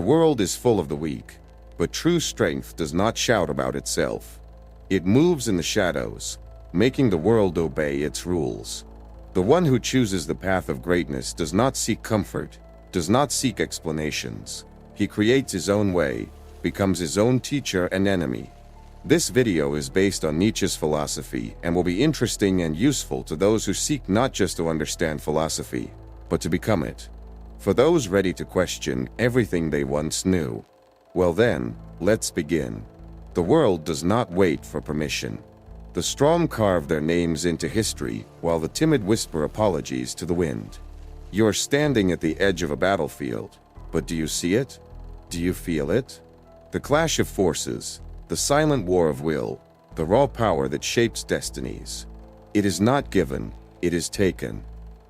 world is full of the weak, but true strength does not shout about itself. It moves in the shadows, making the world obey its rules. The one who chooses the path of greatness does not seek comfort, does not seek explanations. He creates his own way, becomes his own teacher and enemy. This video is based on Nietzsche's philosophy and will be interesting and useful to those who seek not just to understand philosophy, but to become it. For those ready to question everything they once knew, well then, let's begin. The world does not wait for permission. The strong carve their names into history, while the timid whisper apologies to the wind. You're standing at the edge of a battlefield, but do you see it? Do you feel it? The clash of forces, the silent war of will, the raw power that shapes destinies. It is not given, it is taken.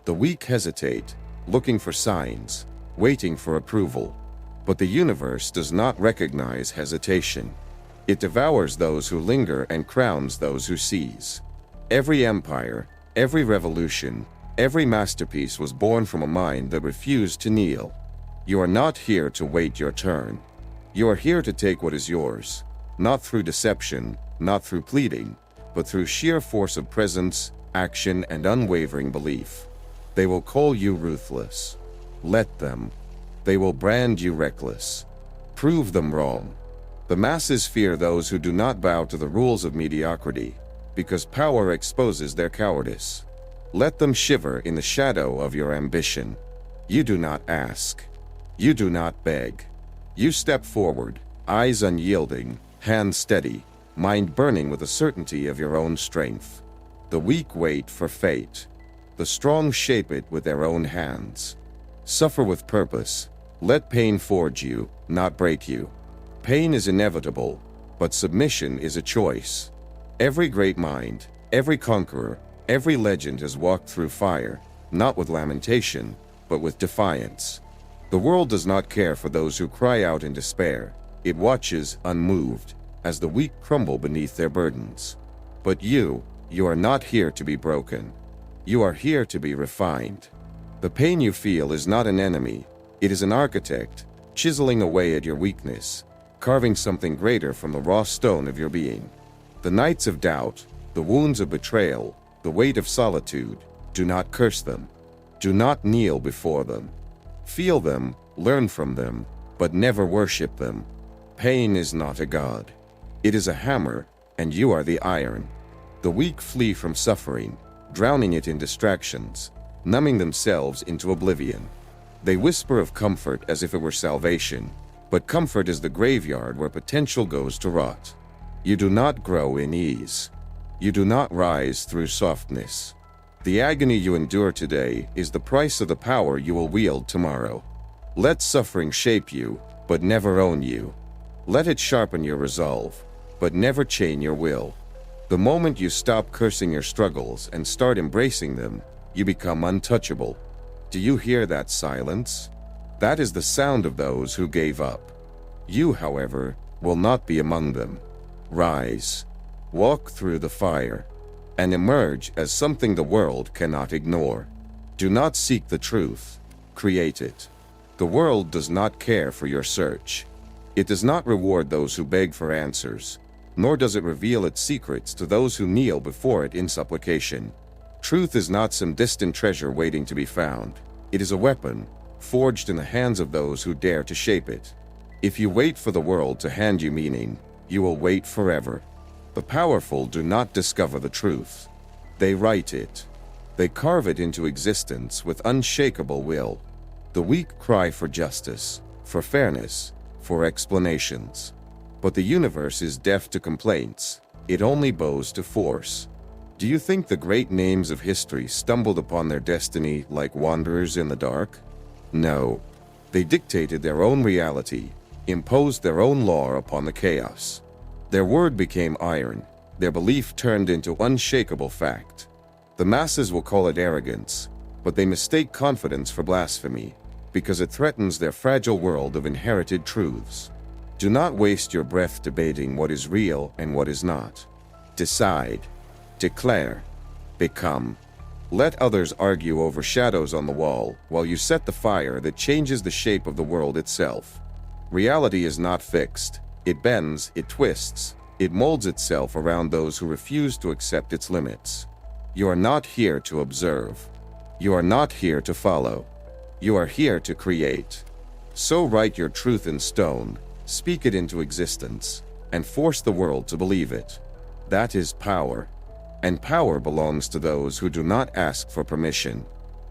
The weak hesitate, looking for signs, waiting for approval. But the universe does not recognize hesitation. It devours those who linger and crowns those who seize. Every empire, every revolution, every masterpiece was born from a mind that refused to kneel. You are not here to wait your turn. You are here to take what is yours, not through deception, not through pleading, but through sheer force of presence, action, and unwavering belief. They will call you ruthless. Let them. They will brand you reckless. Prove them wrong. The masses fear those who do not bow to the rules of mediocrity, because power exposes their cowardice. Let them shiver in the shadow of your ambition. You do not ask. You do not beg. You step forward, eyes unyielding, hands steady, mind burning with the certainty of your own strength. The weak wait for fate. The strong shape it with their own hands. Suffer with purpose. Let pain forge you, not break you. Pain is inevitable, but submission is a choice. Every great mind, every conqueror, every legend has walked through fire, not with lamentation, but with defiance. The world does not care for those who cry out in despair. It watches, unmoved, as the weak crumble beneath their burdens. But you are not here to be broken. You are here to be refined. The pain you feel is not an enemy. It is an architect, chiseling away at your weakness, carving something greater from the raw stone of your being. The nights of doubt, the wounds of betrayal, the weight of solitude, do not curse them. Do not kneel before them. Feel them, learn from them, but never worship them. Pain is not a god. It is a hammer, and you are the iron. The weak flee from suffering, drowning it in distractions, numbing themselves into oblivion. They whisper of comfort as if it were salvation, but comfort is the graveyard where potential goes to rot. You do not grow in ease. You do not rise through softness. The agony you endure today is the price of the power you will wield tomorrow. Let suffering shape you, but never own you. Let it sharpen your resolve, but never chain your will. The moment you stop cursing your struggles and start embracing them, you become untouchable. Do you hear that silence? That is the sound of those who gave up. You, however, will not be among them. Rise, walk through the fire, and emerge as something the world cannot ignore. Do not seek the truth, create it. The world does not care for your search. It does not reward those who beg for answers, nor does it reveal its secrets to those who kneel before it in supplication. Truth is not some distant treasure waiting to be found. It is a weapon, forged in the hands of those who dare to shape it. If you wait for the world to hand you meaning, you will wait forever. The powerful do not discover the truth. They write it. They carve it into existence with unshakable will. The weak cry for justice, for fairness, for explanations. But the universe is deaf to complaints. It only bows to force. Do you think the great names of history stumbled upon their destiny like wanderers in the dark? No. They dictated their own reality, imposed their own law upon the chaos. Their word became iron, their belief turned into unshakable fact. The masses will call it arrogance, but they mistake confidence for blasphemy, because it threatens their fragile world of inherited truths. Do not waste your breath debating what is real and what is not. Decide, declare, become. Let others argue over shadows on the wall while you set the fire that changes the shape of the world itself. Reality is not fixed. It bends, it twists, it molds itself around those who refuse to accept its limits. You are not here to observe. You are not here to follow. You are here to create. So write your truth in stone, speak it into existence, and force the world to believe it. That is power. And power belongs to those who do not ask for permission.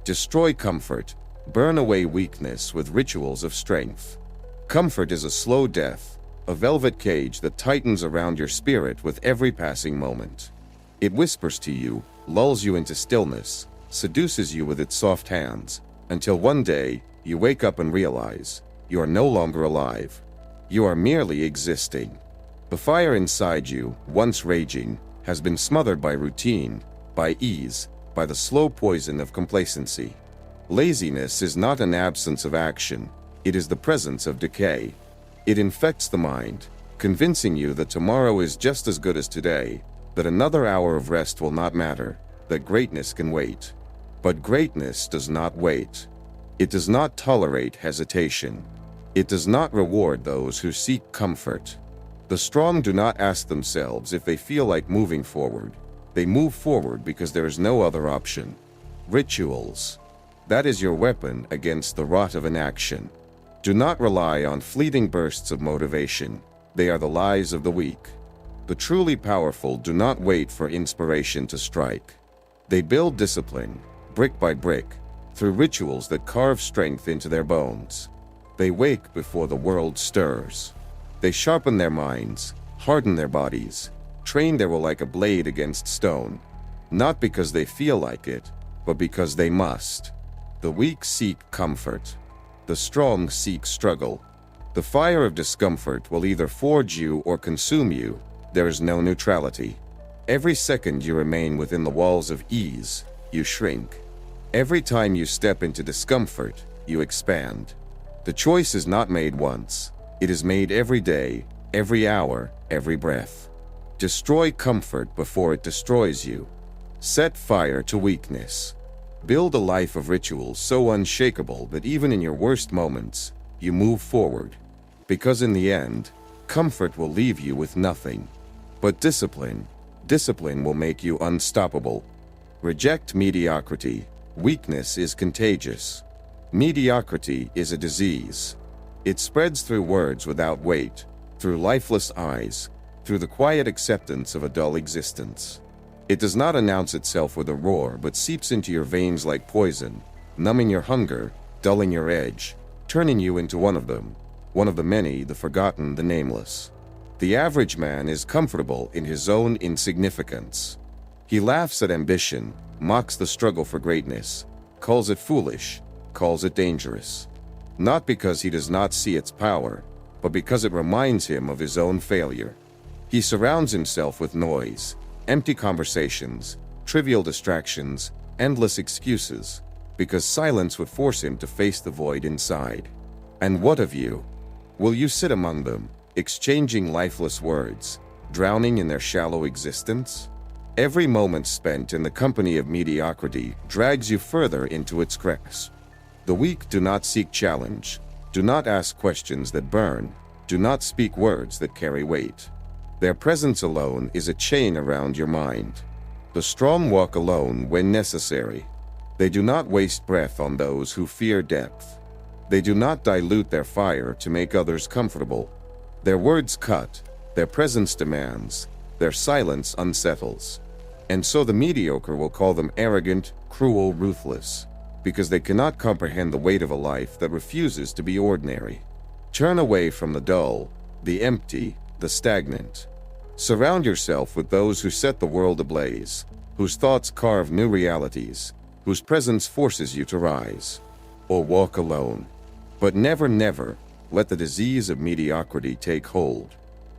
Destroy comfort. Burn away weakness with rituals of strength. Comfort is a slow death, a velvet cage that tightens around your spirit with every passing moment. It whispers to you, lulls you into stillness, seduces you with its soft hands, until one day you wake up and realize you are no longer alive. You are merely existing. The fire inside you, once raging, has been smothered by routine, by ease, by the slow poison of complacency. Laziness is not an absence of action, it is the presence of decay. It infects the mind, convincing you that tomorrow is just as good as today, that another hour of rest will not matter, that greatness can wait. But greatness does not wait. It does not tolerate hesitation. It does not reward those who seek comfort. The strong do not ask themselves if they feel like moving forward. They move forward because there is no other option. Rituals. That is your weapon against the rot of inaction. Do not rely on fleeting bursts of motivation. They are the lies of the weak. The truly powerful do not wait for inspiration to strike. They build discipline, brick by brick, through rituals that carve strength into their bones. They wake before the world stirs. They sharpen their minds, harden their bodies, train their will like a blade against stone, not because they feel like it, but because they must. The weak seek comfort. The strong seek struggle. The fire of discomfort will either forge you or consume you. There is no neutrality. Every second you remain within the walls of ease, you shrink. Every time you step into discomfort, you expand. The choice is not made once. It is made every day, every hour, every breath. Destroy comfort before it destroys you. Set fire to weakness. Build a life of rituals so unshakable that even in your worst moments, you move forward. Because in the end, comfort will leave you with nothing. But discipline will make you unstoppable. Reject mediocrity. Weakness is contagious. Mediocrity is a disease. It spreads through words without weight, through lifeless eyes, through the quiet acceptance of a dull existence. It does not announce itself with a roar, but seeps into your veins like poison, numbing your hunger, dulling your edge, turning you into one of them, one of the many, the forgotten, the nameless. The average man is comfortable in his own insignificance. He laughs at ambition, mocks the struggle for greatness, calls it foolish, calls it dangerous. Not because he does not see its power, but because it reminds him of his own failure. He surrounds himself with noise, empty conversations, trivial distractions, endless excuses, because silence would force him to face the void inside. And what of you? Will you sit among them, exchanging lifeless words, drowning in their shallow existence? Every moment spent in the company of mediocrity drags you further into its grasp. The weak do not seek challenge, do not ask questions that burn, do not speak words that carry weight. Their presence alone is a chain around your mind. The strong walk alone when necessary. They do not waste breath on those who fear depth. They do not dilute their fire to make others comfortable. Their words cut, their presence demands, their silence unsettles. And so the mediocre will call them arrogant, cruel, ruthless, because they cannot comprehend the weight of a life that refuses to be ordinary. Turn away from the dull, the empty, the stagnant. Surround yourself with those who set the world ablaze, whose thoughts carve new realities, whose presence forces you to rise. Or walk alone. But never, never let the disease of mediocrity take hold.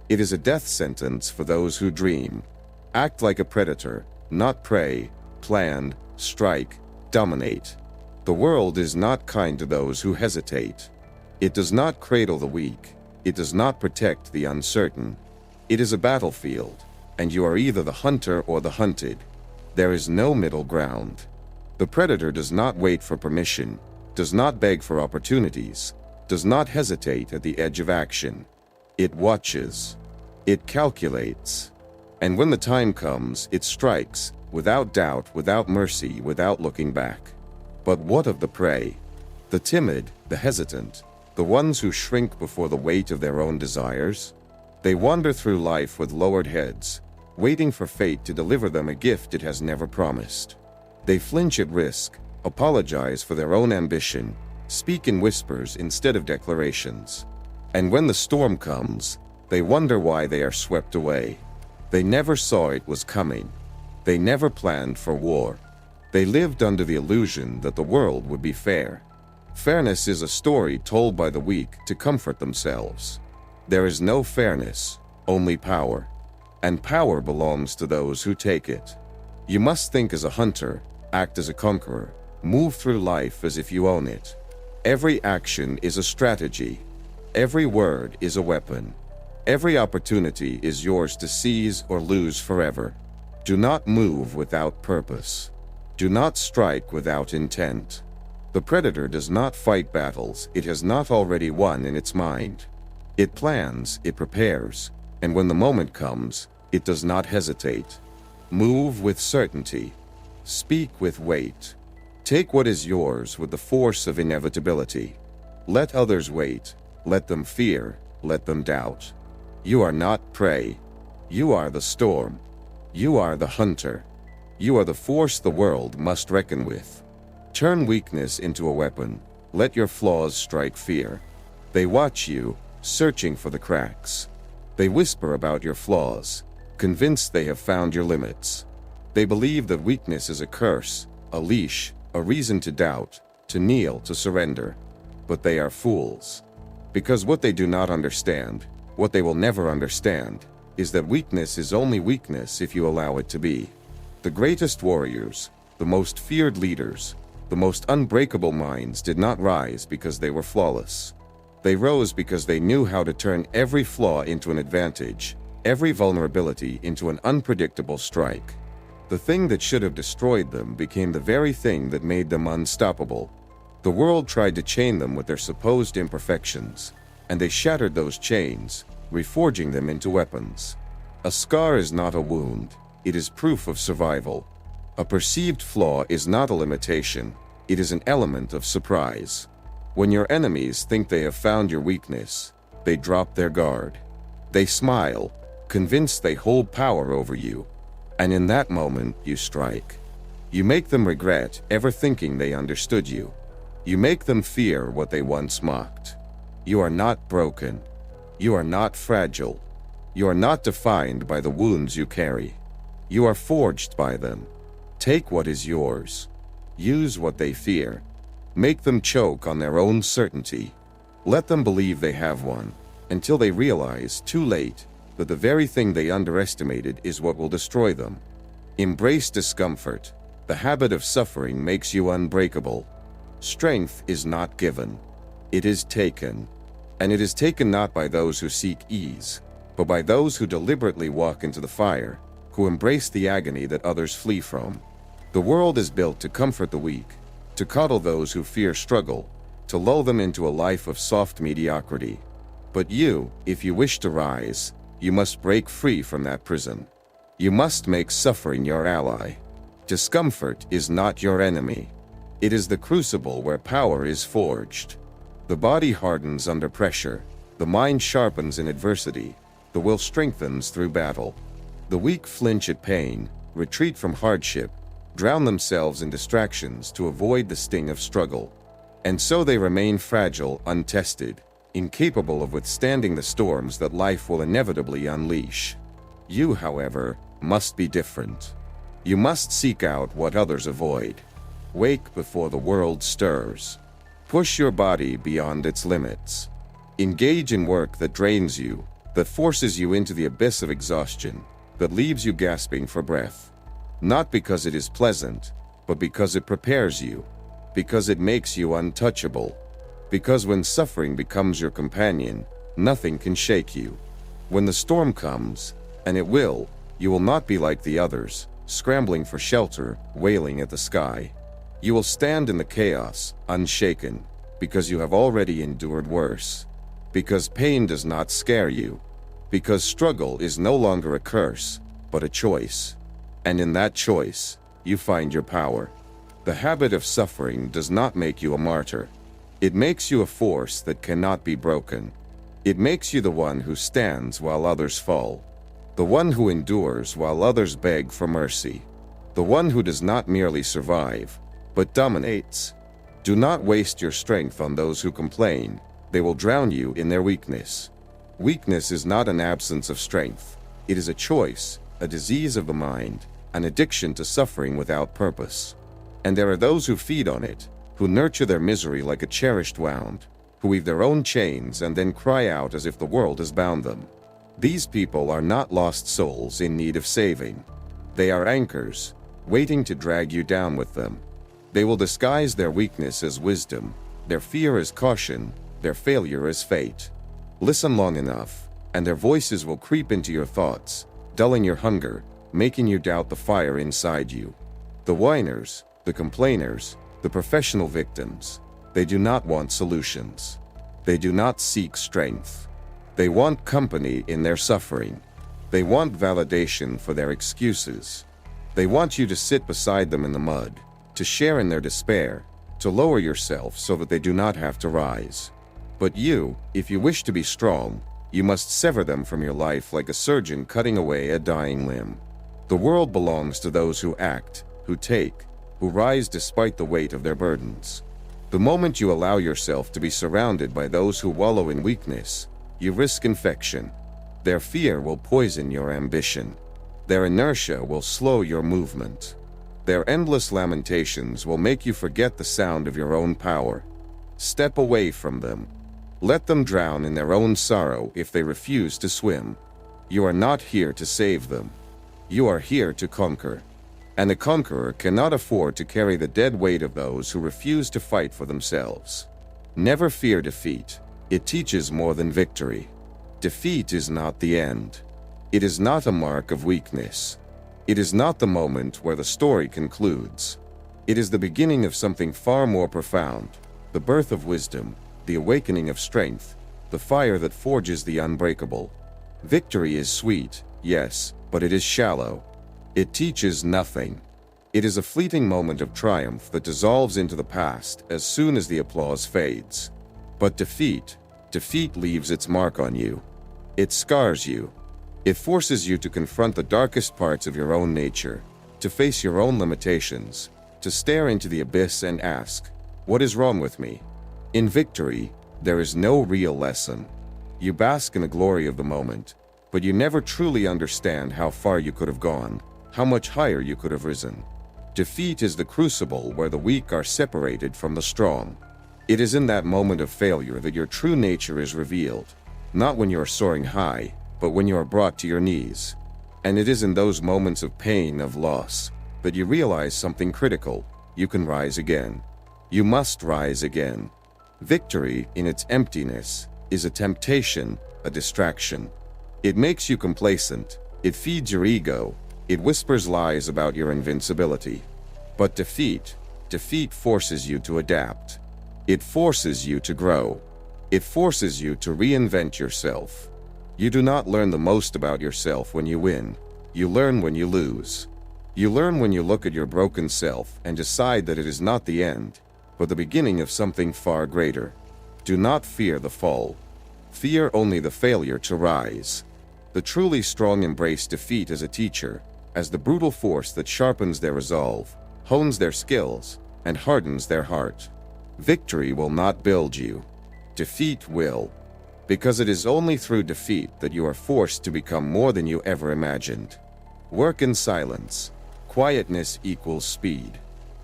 It is a death sentence for those who dream. Act like a predator, not prey. Plan, strike, dominate. The world is not kind to those who hesitate. It does not cradle the weak. It does not protect the uncertain. It is a battlefield, and you are either the hunter or the hunted. There is no middle ground. The predator does not wait for permission, does not beg for opportunities, does not hesitate at the edge of action. It watches. It calculates. And when the time comes, it strikes, without doubt, without mercy, without looking back. But what of the prey? The timid, the hesitant, the ones who shrink before the weight of their own desires? They wander through life with lowered heads, waiting for fate to deliver them a gift it has never promised. They flinch at risk, apologize for their own ambition, speak in whispers instead of declarations. And when the storm comes, they wonder why they are swept away. They never saw it was coming. They never planned for war. They lived under the illusion that the world would be fair. Fairness is a story told by the weak to comfort themselves. There is no fairness, only power. And power belongs to those who take it. You must think as a hunter, act as a conqueror, move through life as if you own it. Every action is a strategy. Every word is a weapon. Every opportunity is yours to seize or lose forever. Do not move without purpose. Do not strike without intent. The predator does not fight battles it has not already won in its mind. It plans, it prepares, and when the moment comes, it does not hesitate. Move with certainty. Speak with weight. Take what is yours with the force of inevitability. Let others wait. Let them fear. Let them doubt. You are not prey. You are the storm. You are the hunter. You are the force the world must reckon with. Turn weakness into a weapon. Let your flaws strike fear. They watch you, searching for the cracks. They whisper about your flaws, convinced they have found your limits. They believe that weakness is a curse, a leash, a reason to doubt, to kneel, to surrender. But they are fools. Because what they do not understand, what they will never understand, is that weakness is only weakness if you allow it to be. The greatest warriors, the most feared leaders, the most unbreakable minds did not rise because they were flawless. They rose because they knew how to turn every flaw into an advantage, every vulnerability into an unpredictable strike. The thing that should have destroyed them became the very thing that made them unstoppable. The world tried to chain them with their supposed imperfections, and they shattered those chains, reforging them into weapons. A scar is not a wound, it is proof of survival. A perceived flaw is not a limitation, it is an element of surprise. When your enemies think they have found your weakness, they drop their guard. They smile, convinced they hold power over you, and in that moment you strike. You make them regret ever thinking they understood you. You make them fear what they once mocked. You are not broken. You are not fragile. You are not defined by the wounds you carry. You are forged by them. Take what is yours. Use what they fear. Make them choke on their own certainty. Let them believe they have one, until they realize, too late, that the very thing they underestimated is what will destroy them. Embrace discomfort. The habit of suffering makes you unbreakable. Strength is not given. It is taken. And it is taken not by those who seek ease, but by those who deliberately walk into the fire, who embrace the agony that others flee from. The world is built to comfort the weak, to coddle those who fear struggle, to lull them into a life of soft mediocrity. But you, if you wish to rise, you must break free from that prison. You must make suffering your ally. Discomfort is not your enemy. It is the crucible where power is forged. The body hardens under pressure, the mind sharpens in adversity, the will strengthens through battle. The weak flinch at pain, retreat from hardship, drown themselves in distractions to avoid the sting of struggle. And so they remain fragile, untested, incapable of withstanding the storms that life will inevitably unleash. You, however, must be different. You must seek out what others avoid. Wake before the world stirs. Push your body beyond its limits. Engage in work that drains you, that forces you into the abyss of exhaustion, that leaves you gasping for breath. Not because it is pleasant, but because it prepares you, because it makes you untouchable. Because when suffering becomes your companion, nothing can shake you. When the storm comes, and it will, you will not be like the others, scrambling for shelter, wailing at the sky. You will stand in the chaos, unshaken. because you have already endured worse, because pain does not scare you, because struggle is no longer a curse, but a choice. And in that choice, you find your power. The habit of suffering does not make you a martyr. It makes you a force that cannot be broken. It makes you the one who stands while others fall, the one who endures while others beg for mercy, the one who does not merely survive, but dominates. Do not waste your strength on those who complain. They will drown you in their weakness. Weakness is not an absence of strength. It is a choice, a disease of the mind, an addiction to suffering without purpose. And there are those who feed on it, who nurture their misery like a cherished wound, who weave their own chains and then cry out as if the world has bound them. These people are not lost souls in need of saving. They are anchors, waiting to drag you down with them. They will disguise their weakness as wisdom, their fear as caution, their failure as fate. Listen long enough, and their voices will creep into your thoughts, dulling your hunger, making you doubt the fire inside you. The whiners, the complainers, the professional victims, they do not want solutions. They do not seek strength. They want company in their suffering. They want validation for their excuses. They want you to sit beside them in the mud, to share in their despair, to lower yourself so that they do not have to rise. But you, if you wish to be strong, you must sever them from your life like a surgeon cutting away a dying limb. The world belongs to those who act, who take, who rise despite the weight of their burdens. The moment you allow yourself to be surrounded by those who wallow in weakness, you risk infection. Their fear will poison your ambition. Their inertia will slow your movement. Their endless lamentations will make you forget the sound of your own power. Step away from them. Let them drown in their own sorrow if they refuse to swim. You are not here to save them. You are here to conquer. And the conqueror cannot afford to carry the dead weight of those who refuse to fight for themselves. Never fear defeat. It teaches more than victory. Defeat is not the end. It is not a mark of weakness. It is not the moment where the story concludes. It is the beginning of something far more profound, the birth of wisdom, the awakening of strength, the fire that forges the unbreakable. Victory is sweet, yes, but it is shallow. It teaches nothing. It is a fleeting moment of triumph that dissolves into the past as soon as the applause fades. But defeat leaves its mark on you. It scars you. It forces you to confront the darkest parts of your own nature, to face your own limitations, to stare into the abyss and ask, "What is wrong with me?" In victory, there is no real lesson. You bask in the glory of the moment, but you never truly understand how far you could have gone, how much higher you could have risen. Defeat is the crucible where the weak are separated from the strong. It is in that moment of failure that your true nature is revealed, not when you are soaring high, but when you are brought to your knees. And it is in those moments of pain, of loss, that you realize something critical. You can rise again. You must rise again. Victory, in its emptiness, is a temptation, a distraction. It makes you complacent. It feeds your ego. It whispers lies about your invincibility. But defeat forces you to adapt. It forces you to grow. It forces you to reinvent yourself. You do not learn the most about yourself when you win. You learn when you lose. You learn when you look at your broken self and decide that it is not the end, but the beginning of something far greater. Do not fear the fall. Fear only the failure to rise. The truly strong embrace defeat as a teacher, as the brutal force that sharpens their resolve, hones their skills, and hardens their heart. Victory will not build you. Defeat will. Because it is only through defeat that you are forced to become more than you ever imagined. Work in silence. Quietness equals speed.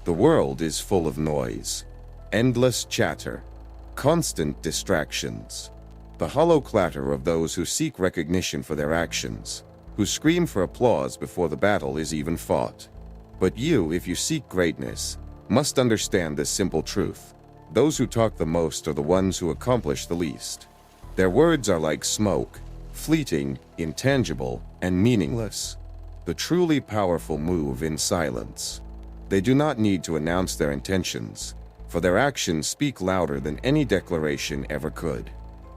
The world is full of noise. Endless chatter. Constant distractions. The hollow clatter of those who seek recognition for their actions, who scream for applause before the battle is even fought. But you, if you seek greatness, must understand this simple truth. Those who talk the most are the ones who accomplish the least. Their words are like smoke, fleeting, intangible, and meaningless. The truly powerful move in silence. They do not need to announce their intentions. for their actions speak louder than any declaration ever could.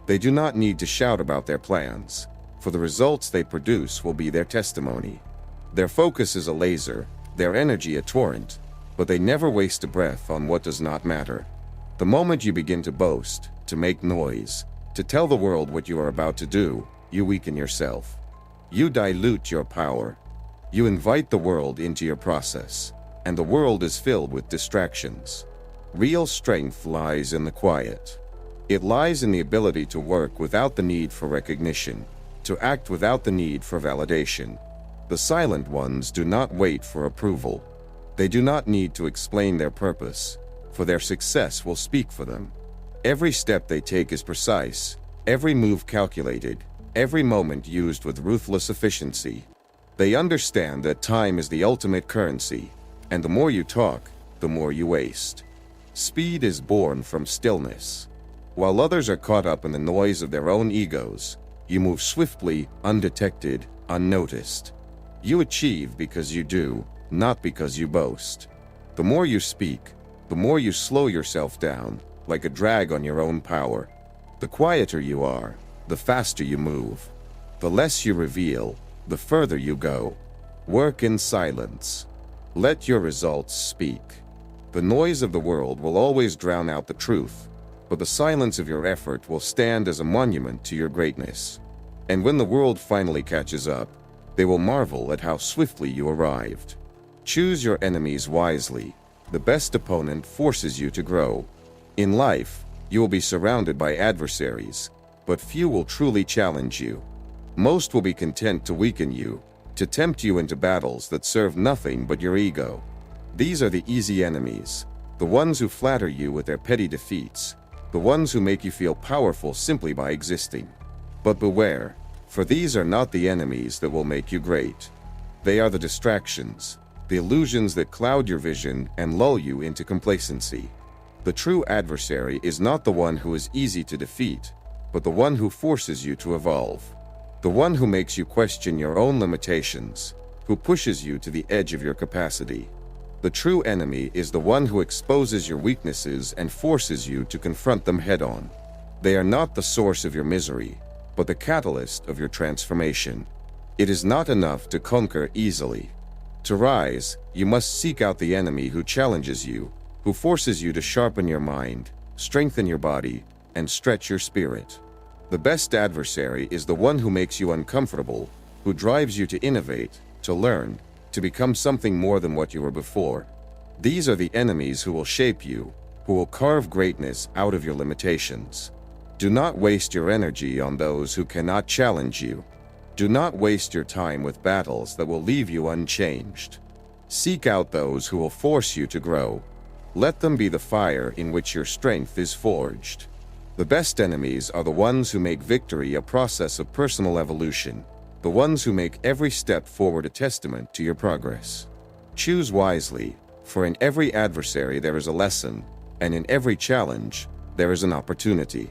They do not need to shout about their plans, for the results they produce will be their testimony. Their focus is a laser, their energy a torrent, but they never waste a breath on what does not matter. The moment you begin to boast, to make noise, to tell the world what you are about to do, you weaken yourself. You dilute your power. You invite the world into your process, and the world is filled with distractions. Real strength lies in the quiet. It lies in the ability to work without the need for recognition, to act without the need for validation. The silent ones do not wait for approval. They do not need to explain their purpose, for their success will speak for them. Every step they take is precise, every move calculated, every moment used with ruthless efficiency. They understand that time is the ultimate currency, and the more you talk, the more you waste. Speed is born from stillness. While others are caught up in the noise of their own egos, you move swiftly, undetected, unnoticed. You achieve because you do, not because you boast. The more you speak, the more you slow yourself down, like a drag on your own power. The quieter you are, the faster you move. The less you reveal, the further you go. Work in silence. Let your results speak. The noise of the world will always drown out the truth, but the silence of your effort will stand as a monument to your greatness. And when the world finally catches up, they will marvel at how swiftly you arrived. Choose your enemies wisely. The best opponent forces you to grow. In life, you will be surrounded by adversaries, but few will truly challenge you. Most will be content to weaken you, to tempt you into battles that serve nothing but your ego. These are the easy enemies, the ones who flatter you with their petty defeats, the ones who make you feel powerful simply by existing. But beware, for these are not the enemies that will make you great. They are the distractions, the illusions that cloud your vision and lull you into complacency. The true adversary is not the one who is easy to defeat, but the one who forces you to evolve. The one who makes you question your own limitations, who pushes you to the edge of your capacity. The true enemy is the one who exposes your weaknesses and forces you to confront them head-on. They are not the source of your misery, but the catalyst of your transformation. It is not enough to conquer easily. To rise, you must seek out the enemy who challenges you, who forces you to sharpen your mind, strengthen your body, and stretch your spirit. The best adversary is the one who makes you uncomfortable, who drives you to innovate, to learn, to become something more than what you were before. These are the enemies who will shape you, who will carve greatness out of your limitations. Do not waste your energy on those who cannot challenge you. Do not waste your time with battles that will leave you unchanged. Seek out those who will force you to grow. Let them be the fire in which your strength is forged. The best enemies are the ones who make victory a process of personal evolution, the ones who make every step forward a testament to your progress. Choose wisely, for in every adversary there is a lesson, and in every challenge there is an opportunity.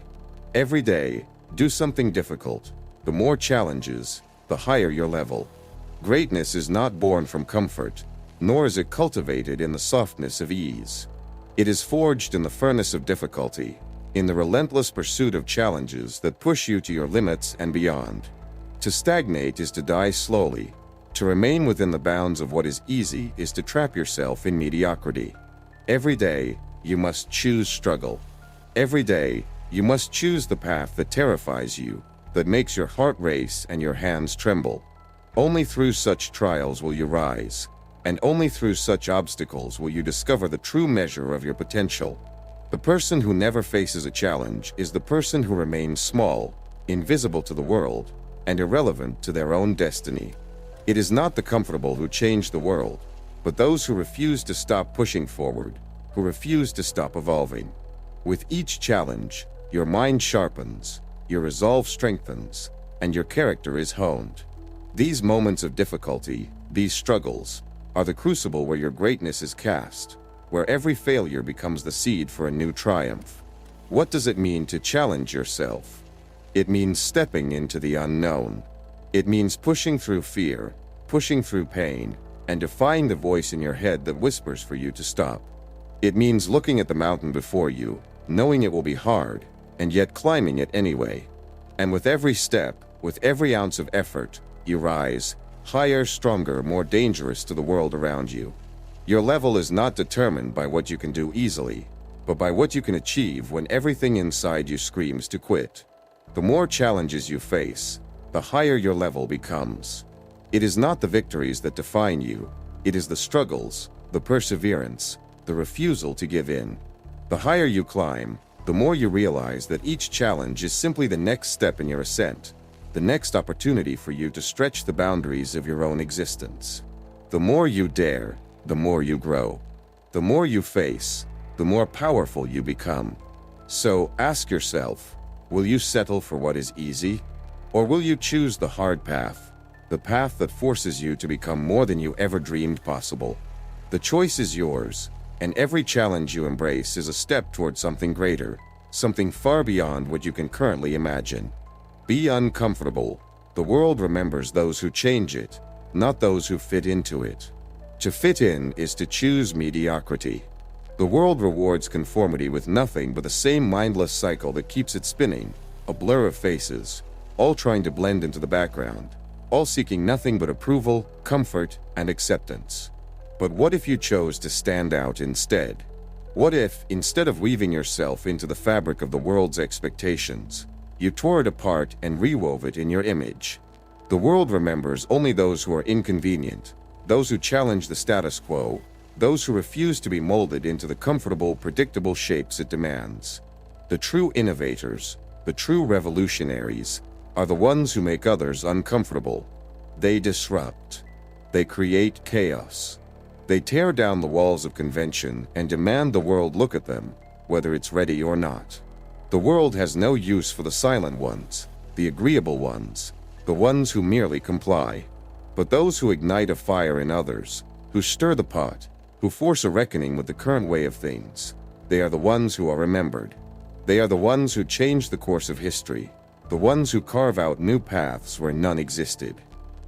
Every day, do something difficult. The more challenges, the higher your level. Greatness is not born from comfort, nor is it cultivated in the softness of ease. It is forged in the furnace of difficulty, in the relentless pursuit of challenges that push you to your limits and beyond. To stagnate is to die slowly. To remain within the bounds of what is easy is to trap yourself in mediocrity. Every day, you must choose struggle. Every day, you must choose the path that terrifies you, that makes your heart race and your hands tremble. Only through such trials will you rise, and only through such obstacles will you discover the true measure of your potential. The person who never faces a challenge is the person who remains small, invisible to the world, and irrelevant to their own destiny. It is not the comfortable who change the world, but those who refuse to stop pushing forward, who refuse to stop evolving. With each challenge, your mind sharpens, your resolve strengthens, and your character is honed. These moments of difficulty, these struggles, are the crucible where your greatness is cast, where every failure becomes the seed for a new triumph. What does it mean to challenge yourself? It means stepping into the unknown. It means pushing through fear, pushing through pain, and defying the voice in your head that whispers for you to stop. It means looking at the mountain before you, knowing it will be hard, and yet climbing it anyway. And with every step, with every ounce of effort, you rise, higher, stronger, more dangerous to the world around you. Your level is not determined by what you can do easily, but by what you can achieve when everything inside you screams to quit. The more challenges you face, the higher your level becomes. It is not the victories that define you, it is the struggles, the perseverance, the refusal to give in. The higher you climb, the more you realize that each challenge is simply the next step in your ascent, the next opportunity for you to stretch the boundaries of your own existence. The more you dare, the more you grow. The more you face, the more powerful you become. So ask yourself, will you settle for what is easy? Or will you choose the hard path, the path that forces you to become more than you ever dreamed possible? The choice is yours, and every challenge you embrace is a step toward something greater, something far beyond what you can currently imagine. Be uncomfortable. The world remembers those who change it, not those who fit into it. To fit in is to choose mediocrity. The world rewards conformity with nothing but the same mindless cycle that keeps it spinning, a blur of faces, all trying to blend into the background, all seeking nothing but approval, comfort, and acceptance. But what if you chose to stand out instead? What if, instead of weaving yourself into the fabric of the world's expectations, you tore it apart and rewove it in your image? The world remembers only those who are inconvenient, those who challenge the status quo, those who refuse to be molded into the comfortable, predictable shapes it demands. The true innovators, the true revolutionaries, are the ones who make others uncomfortable. They disrupt. They create chaos. They tear down the walls of convention and demand the world look at them, whether it's ready or not. The world has no use for the silent ones, the agreeable ones, the ones who merely comply. But those who ignite a fire in others, who stir the pot, who force a reckoning with the current way of things, they are the ones who are remembered. They are the ones who change the course of history, the ones who carve out new paths where none existed.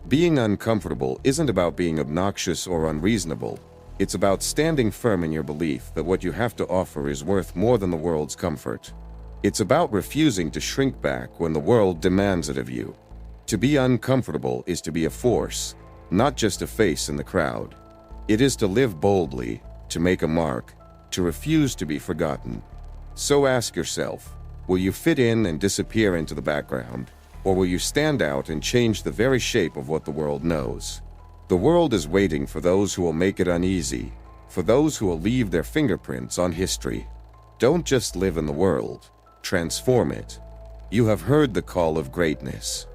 Being uncomfortable isn't about being obnoxious or unreasonable. It's about standing firm in your belief that what you have to offer is worth more than the world's comfort. It's about refusing to shrink back when the world demands it of you. To be uncomfortable is to be a force, not just a face in the crowd. It is to live boldly, to make a mark, to refuse to be forgotten. So ask yourself, will you fit in and disappear into the background? Or will you stand out and change the very shape of what the world knows? The world is waiting for those who will make it uneasy, for those who will leave their fingerprints on history. Don't just live in the world, transform it. You have heard the call of greatness.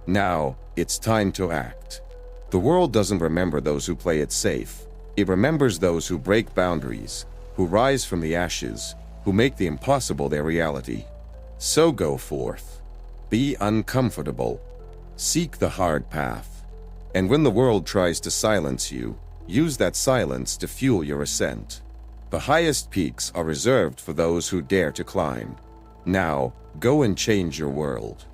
Now, it's time to act. The world doesn't remember those who play it safe. It remembers those who break boundaries, who rise from the ashes, who make the impossible their reality. So go forth. Be uncomfortable. Seek the hard path. And when the world tries to silence you, use that silence to fuel your ascent. The highest peaks are reserved for those who dare to climb. Now, go and change your world.